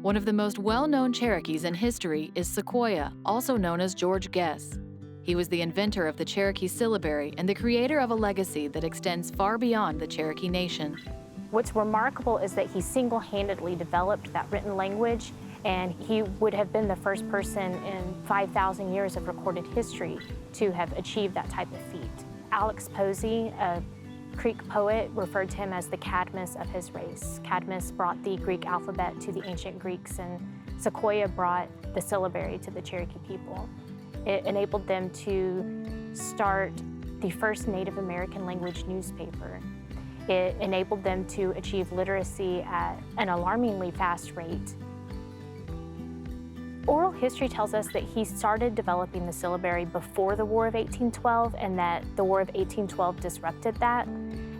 One of the most well-known Cherokees in history is Sequoyah, also known as George Guess. He was the inventor of the Cherokee syllabary and the creator of a legacy that extends far beyond the Cherokee Nation. What's remarkable is that he single-handedly developed that written language, and he would have been the first person in 5,000 years of recorded history to have achieved that type of feat. Alex Posey, a Creek poet, referred to him as the Cadmus of his race. Cadmus brought the Greek alphabet to the ancient Greeks, and Sequoyah brought the syllabary to the Cherokee people. It enabled them to start the first Native American language newspaper. It enabled them to achieve literacy at an alarmingly fast rate. Oral history tells us that he started developing the syllabary before the War of 1812 and that the War of 1812 disrupted that.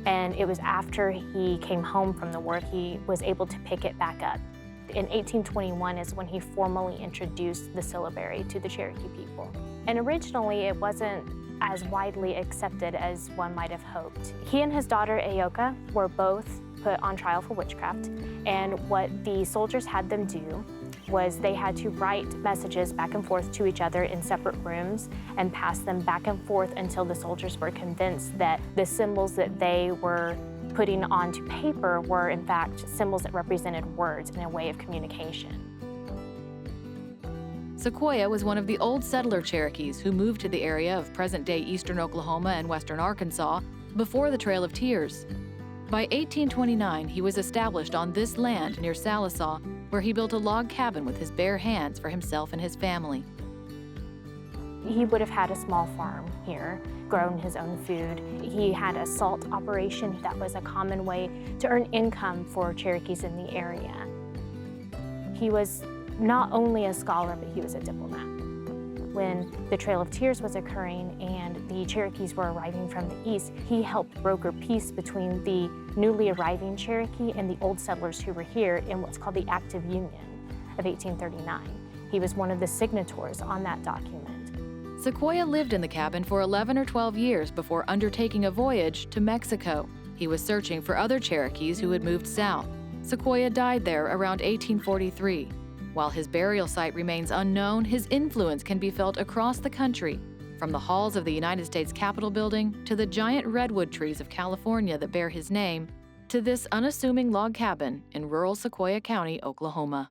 And it was after he came home from the war he was able to pick it back up. In 1821 is when he formally introduced the syllabary to the Cherokee people. And originally it wasn't as widely accepted as one might have hoped. He and his daughter Ayoka were both put on trial for witchcraft, and what the soldiers had them do was they had to write messages back and forth to each other in separate rooms and pass them back and forth until the soldiers were convinced that the symbols that they were putting onto paper were in fact symbols that represented words in a way of communication. Sequoyah was one of the old settler Cherokees who moved to the area of present-day eastern Oklahoma and western Arkansas before the Trail of Tears. By 1829, he was established on this land near Sallisaw, where he built a log cabin with his bare hands for himself and his family. He would have had a small farm here, grown his own food. He had a salt operation that was a common way to earn income for Cherokees in the area. He was not only a scholar, but he was a diplomat. When the Trail of Tears was occurring and the Cherokees were arriving from the east, he helped broker peace between the newly arriving Cherokee and the old settlers who were here in what's called the Act of Union of 1839. He was one of the signatories on that document. Sequoyah lived in the cabin for 11 or 12 years before undertaking a voyage to Mexico. He was searching for other Cherokees who had moved south. Sequoyah died there around 1843. While his burial site remains unknown, his influence can be felt across the country, from the halls of the United States Capitol building to the giant redwood trees of California that bear his name, to this unassuming log cabin in rural Sequoyah County, Oklahoma.